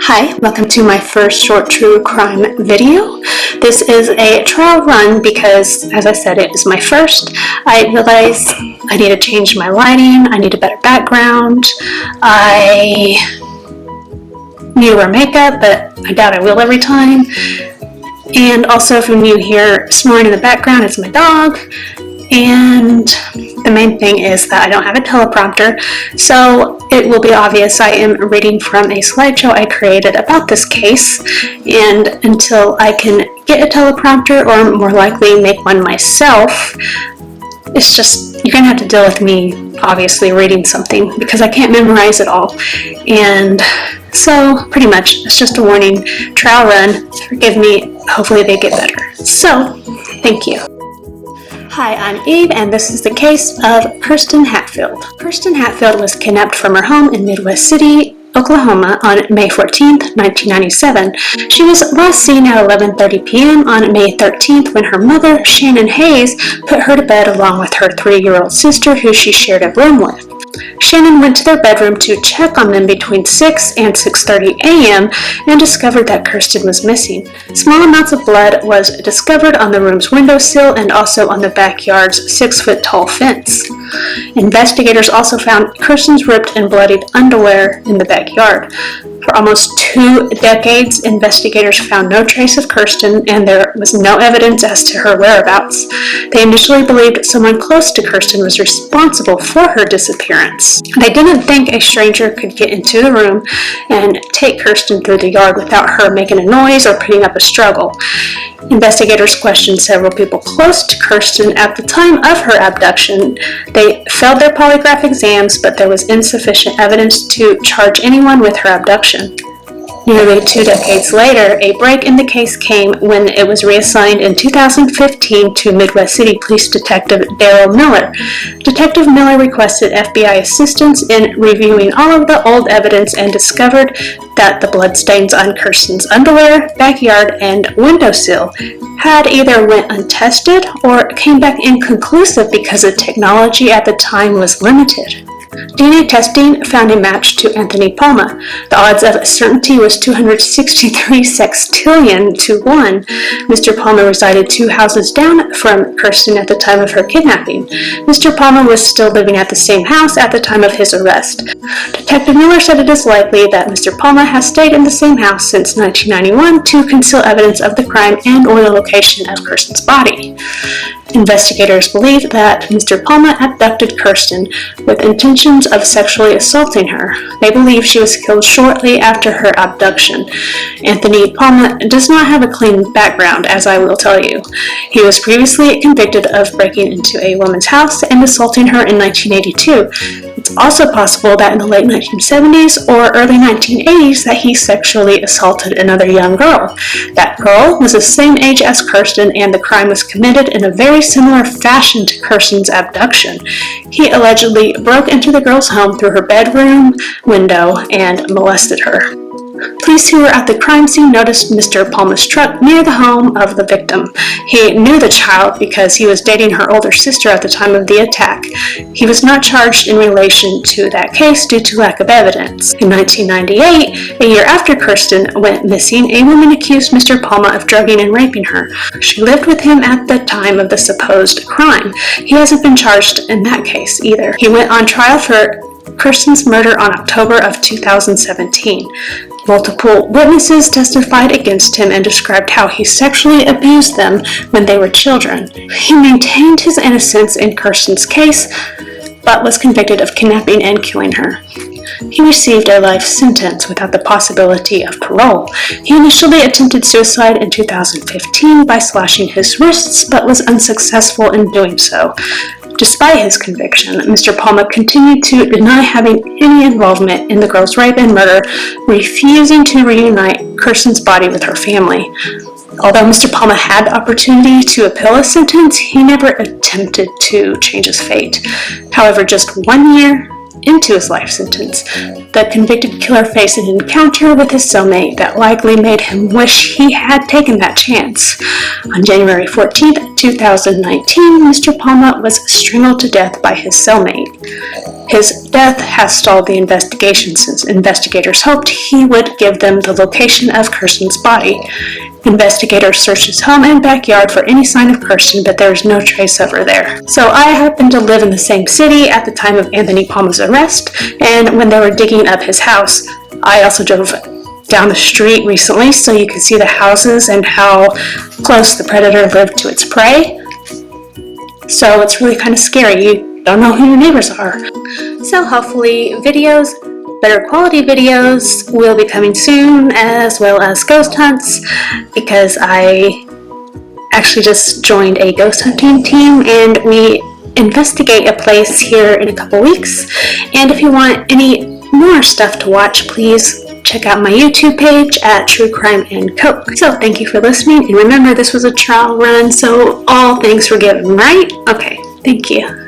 Hi, welcome to my first short true crime video. This is a trial run because, as I said, it is my first. I realized I need to change my lighting, I need a better background, I need to wear makeup, but I doubt I will every time. And also, if you're new here, snoring in the background, it's my dog. And the main thing is that I don't have a teleprompter, so it will be obvious I am reading from a slideshow I created about this case, and until I can get a teleprompter, or more likely make one myself, it's just, you're gonna have to deal with me obviously reading something because I can't memorize it all. And so pretty much it's just a warning, trial run, forgive me, hopefully they get better. So thank you. Hi, I'm Eve, and this is the case of Kirsten Hatfield. Kirsten Hatfield was kidnapped from her home in Midwest City, Oklahoma on May 14th, 1997. She was last seen at 11:30 p.m. on May 13th when her mother, Shannon Hayes, put her to bed along with her 3-year-old sister who she shared a room with. Shannon went to their bedroom to check on them between 6 and 6:30 a.m. and discovered that Kirsten was missing. Small amounts of blood was discovered on the room's windowsill and also on the backyard's 6-foot-tall fence. Investigators also found Kirsten's ripped and bloodied underwear in the backyard. For almost 2 decades, investigators found no trace of Kirsten, and there was no evidence as to her whereabouts. They initially believed someone close to Kirsten was responsible for her disappearance. They didn't think a stranger could get into the room and take Kirsten through the yard without her making a noise or putting up a struggle. Investigators questioned several people close to Kirsten at the time of her abduction. They failed their polygraph exams, but there was insufficient evidence to charge anyone with her abduction. Nearly 2 decades later, a break in the case came when it was reassigned in 2015 to Midwest City Police Detective Daryl Miller. Detective Miller requested FBI assistance in reviewing all of the old evidence and discovered that the bloodstains on Kirsten's underwear, backyard, and windowsill had either went untested or came back inconclusive because the technology at the time was limited. DNA testing found a match to Anthony Palma. The odds of certainty was 263 sextillion to 1. Mr. Palma resided 2 houses down from Kirsten at the time of her kidnapping. Mr. Palma was still living at the same house at the time of his arrest. Detective Miller said it is likely that Mr. Palma has stayed in the same house since 1991 to conceal evidence of the crime and or the location of Kirsten's body. Investigators believe that Mr. Palma abducted Kirsten with intentions of sexually assaulting her. They believe she was killed shortly after her abduction. Anthony Palma does not have a clean background, as I will tell you. He was previously convicted of breaking into a woman's house and assaulting her in 1982. It's also possible that in the late 1970s or early 1980s that he sexually assaulted another young girl. That girl was the same age as Kirsten, and the crime was committed in a very similar fashion to Kirsten's abduction. He allegedly broke into the girl's home through her bedroom window and molested her. Police who were at the crime scene noticed Mr. Palma's truck near the home of the victim. He knew the child because he was dating her older sister at the time of the attack. He was not charged in relation to that case due to lack of evidence. In 1998, a year after Kirsten went missing, a woman accused Mr. Palma of drugging and raping her. She lived with him at the time of the supposed crime. He hasn't been charged in that case either. He went on trial for Kirsten's murder on October of 2017. Multiple witnesses testified against him and described how he sexually abused them when they were children. He maintained his innocence in Kirsten's case, but was convicted of kidnapping and killing her. He received a life sentence without the possibility of parole. He initially attempted suicide in 2015 by slashing his wrists, but was unsuccessful in doing so. Despite his conviction, Mr. Palma continued to deny having any involvement in the girl's rape and murder, refusing to reunite Kirsten's body with her family. Although Mr. Palma had the opportunity to appeal his sentence, he never attempted to change his fate. However, just 1 year into his life sentence, the convicted killer faced an encounter with his cellmate that likely made him wish he had taken that chance. On January 14th, 2019, Mr. Palma was strangled to death by his cellmate. His death has stalled the investigation since investigators hoped he would give them the location of Kirsten's body. Investigators searched his home and backyard for any sign of Kirsten, but there was no trace of her there. So I happened to live in the same city at the time of Anthony Palmer's arrest, and when they were digging up his house, I also drove down the street recently so you can see the houses and how close the predator lived to its prey. So it's really kind of scary. You don't know who your neighbors are. So hopefully videos, better quality videos, will be coming soon, as well as ghost hunts, because I actually just joined a ghost hunting team and we investigate a place here in a couple weeks. And if you want any more stuff to watch, please check out my YouTube page at True Crime and Coke. So thank you for listening, and remember, this was a trial run, so all things forgiven, right? Okay, thank you.